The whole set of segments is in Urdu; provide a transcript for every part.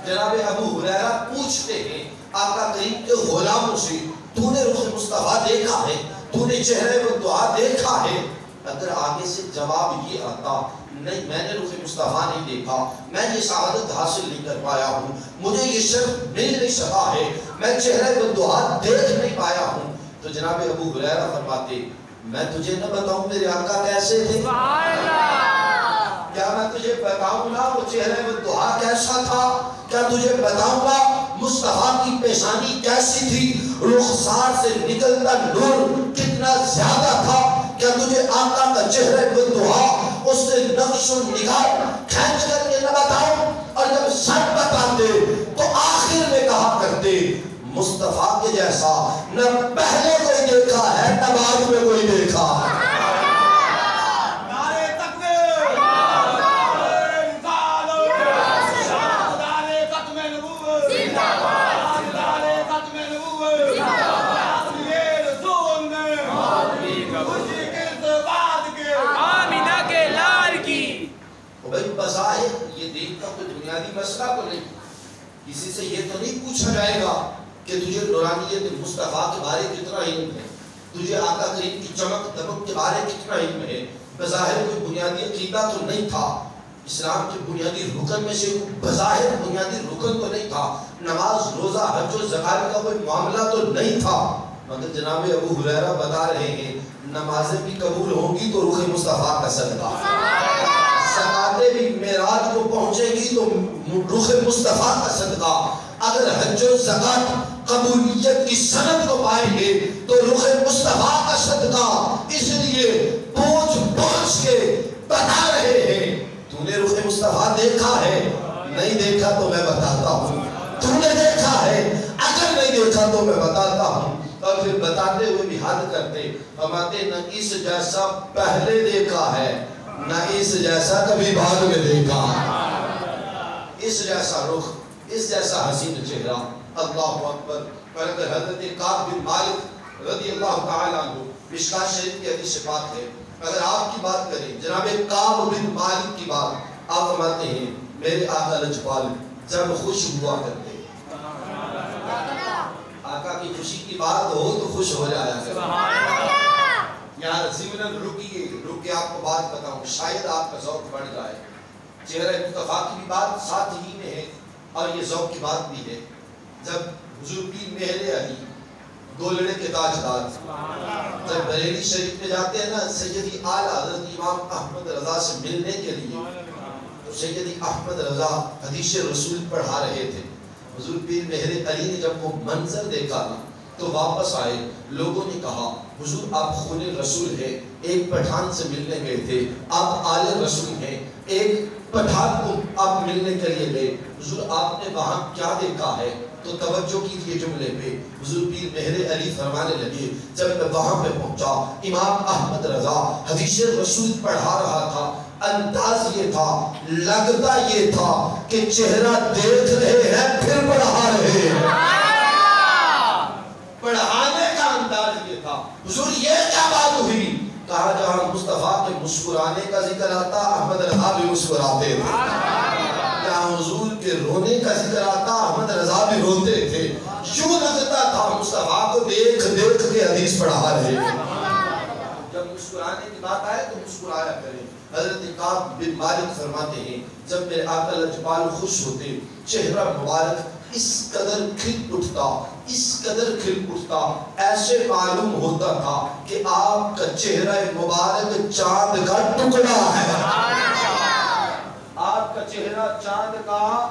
جناب ابو ہریرہ پوچھتے ہیں آقا کریم کے غلاموں سے تو نے رخ مصطفیٰ دیکھا ہے، تو نے چہرہ و دعا دیکھا ہے؟ اگر آگے سے جواب یہ آتا نہیں میں نے رخ مصطفیٰ نہیں دیکھا، میں یہ سعادت حاصل نہیں کر پایا ہوں، مجھے یہ شرف مل نہیں سکا ہے، میں چہرہ و دعا دیکھ نہیں پایا ہوں، تو جناب ابو ہریرہ فرماتے میں تجھے نہ بتاؤں میرے آقا کیسے تھے؟ کیا میں تجھے بتاؤں گا وہ چہرہ و دعا کیسا تھا؟ کیا تجھے بتاؤں گا مصطفیٰ کی پیشانی کیسی تھی؟ رخسار سے نکلتا نور کتنا زیادہ تھا؟ کیا تجھے آقا کا چہرہ و دعا اس سے نقش و نگار کھینچ کر کے نہ بتاؤں؟ اور جب سب بتاتے تو آخر میں کہا کرتے مصطفیٰ کے جیسا نہ پہلے کوئی دیکھا ہے نہ بعد میں کوئی دیکھا ہے۔ بظاہر یہ دیکھ کر کوئی بنیادی مسئلہ تو نہیں، کسی سے یہ تو نہیں پوچھا جائے گا کہ تجھے نورانیت مصطفیٰ کے بارے کتنا علم ہے، تجھے آقا کریم کی چمک دمک کے بارے کتنا علم ہے۔ بظاہر کوئی بنیادی عقیدہ تو نہیں تھا، اسلام کے بنیادی رکن میں سے بظاہر بنیادی رکن تو نہیں تھا، نماز روزہ حج و زکات کا کوئی معاملہ تو نہیں تھا، مگر جناب ابو ہریرہ بتا رہے ہیں نمازیں بھی قبول ہوں گی تو رخ مصطفیٰ کا صدقہ، زکاتیں بھی معراج کو پہنچے گی تو رخ مصطفیٰ کا صدقہ، اگر حج و زکات قبولیت کی سند کو پائیں گے تو رخ مصطفیٰ کا صدقہ۔ اس لیے پوچھ پوچھ کے بتا رہے ہیں تو نے رخ مصطفیٰ دیکھا ہے؟ نہیں دیکھا تو میں بتاتا ہوں۔ تو نے دیکھا ہے؟ اگر نہیں دیکھا تو میں بتاتا ہوں۔ اور پھر بتاتے ہوئے بھی حد کرتے فرماتے نہ اس جیسا پہلے دیکھا ہے نہ اس جیسا کبھی بعد میں دیکھا، اس جیسا رخ، اس جیسا حسین چہرہ، اللہ اکبر۔ اور اگر حضرت کعب بن مالک رضی اللہ تعالیٰ عنہ مشکوٰۃ شریف کی حدیث بات ہے، اگر آپ کی بات کریں جناب کعب بن مالک کی بات، آپ فرماتے ہیں میرے آقا لجپال جب خوش ہوا کرتے، آقا کی خوشی کی بات ہو تو خوش ہو جایا کرتے۔ یہاں ضمناً رکیے، رک کے آپ کو بات بتاؤں شاید آپ کا ذوق بڑھ جائے۔ چہرہ مصطفیٰ کی بھی بات ساتھ ہی میں ہے اور یہ ذوق کی بات بھی ہے۔ جب حضور پیر مہر علی گولڑے کے تاجدار جب بریلی شریف میں جاتے ہیں نا سیدی اعلیٰ حضرت امام احمد رضا سے ملنے کے لیے، تو سیدی احمد رضا حدیث رسول پڑھا رہے تھے، حضور پیر مہر علی نے جب وہ منظر دیکھا نا تو واپس آئے، لوگوں نے کہا حضور آپ خون رسول ہیں، ایک پٹھان سے ملنے گئے تھے، آپ آل رسول ہیں، ایک پٹھان کو آپ ملنے کے لیے گئے، حضور آپ نے وہاں کیا دیکھا ہے؟ تو توجہ کیجئے جملے پہ، حضور پیر مہر علی فرمانے لگے جب میں وہاں پہ پہنچا امام احمد رضا حدیث رسول پڑھا رہا تھا، انداز یہ تھا، لگتا یہ تھا کہ چہرہ دیکھ رہے ہیں پھر پڑھا رہے ہیں، پڑھانے کا انداز یہ تھا۔ حضور یہ کیا بات ہوئی؟ کہا جہاں مصطفیٰ کے مسکرانے کا ذکر آتا احمد رضا بھی مسکراتے تھے، جہاں حضور کے رونے کا ذکر آتا احمد رضا بھی روتے تھے، یوں لگتا تھا مصطفیٰ کو دیکھ دیکھ کے حدیث پڑھا رہے ہیں۔ جب مسکرانے کی بات آئے تو مسکرایا کریں۔ حضرت کعب بن مالک فرماتے ہیں جب میرے آقا لجپال خوش ہوتے چہرہ مبارک اس قدر کھل اٹھتا، اس قدر کھل اٹھتا، ایسے معلوم ہوتا تھا کہ آپ کا چہرہ مبارک چاند کا ٹکڑا ہے، آپ کا چہرہ چاند کا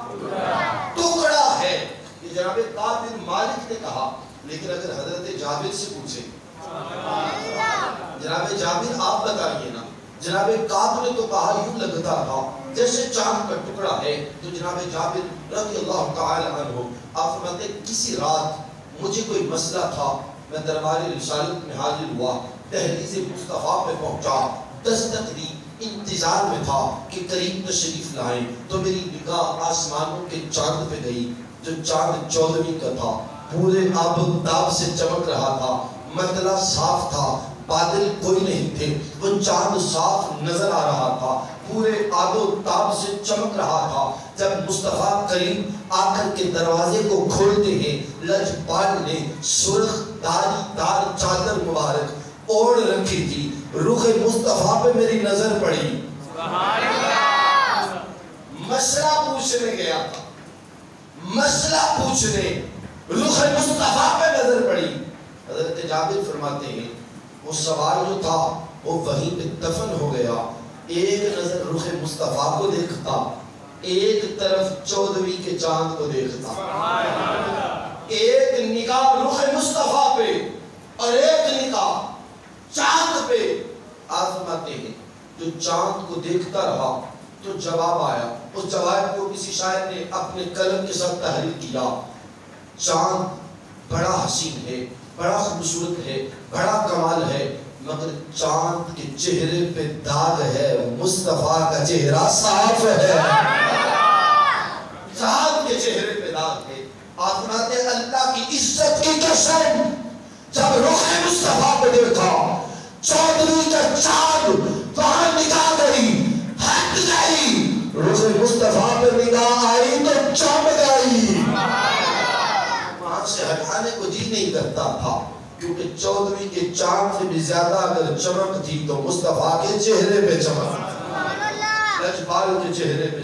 ٹکڑا ہے۔ یہ جناب کعب بن مالک نے کہا، لیکن اگر حضرت جابر سے پوچھیں، جناب جابر آپ بتائیے نا، جناب کعب نے تو کہا یوں لگتا تھا جیسے چاند کا ٹکڑا ہے، تو جناب جابر رضی اللہ تعالی عنہ آپ فرماتے کسی رات مجھے کوئی مسئلہ تھا، میں دربار رسالت میں حاضر ہوا، دہلیز مصطفیٰ پہ پہنچا، دستک دی، انتظار میں تھا کہ قریب تشریف لائیں، تو میری نگاہ آسمانوں کے چاند پہ گئی، جو چاند 14ویں کا تھا، پورے آب و تاب سے چمک رہا تھا، مطلع صاف تھا، بادل کوئی نہیں تھے، وہ چاند صاف نظر آ رہا تھا، پورے آب و تاب سے چمک رہا تھا. جب مصطفیٰ کریم آ کر کے دروازے کو کھولتے ہیں، لجپال نے سرخ داری دار چادر مبارک اوڑھ رکھی تھی. رخ مصطفیٰ پہ میری نظر پڑی. مسئلہ پوچھنے گیا تھا، مسئلہ پوچھنے، رخ مصطفیٰ پہ نظر پڑی. حضرت جابر فرماتے ہیں وہ سوال جو تھا وہ وہیں پہ دفن ہو گیا. ایک نظر رخ مصطفیٰ کو دیکھتا، ایک طرف 14ویں کے چاند کو دیکھتا. ایک نگاہ رخ مصطفیٰ پہ اور ایک نگاہ چاند پہ. آپ فرماتے ہیں جو چاند کو دیکھتا رہا تو جواب آیا. اس جواب کو کسی شاعر نے اپنے قلم کے ساتھ تحریر کیا. چاند بڑا حسین ہے، بڑا خوبصورت ہے، بڑا کمال ہے، مگر چاند کے چہرے پہ داغ ہے، مصطفیٰ کا چہرہ صاف ہے. چاند کے چہرے پہ داغ ہے. آپ فرماتے ہیں اللہ کی عزت کی قسم، جب رخ مصطفیٰ پہ دیکھا 14ویں کا چاند وہاں نگاہ گئی، ہٹ گئی. رخ مصطفیٰ پہ نگاہ آئی تو چمک گئی. وہاں سے ہٹانے کو جی نہیں کرتا تھا، کیونکہ 14ویں کے چاند سے بھی زیادہ اگر چمک تھی تو مصطفیٰ کے چہرے پہ چمک، لجپال کے چہرے پہ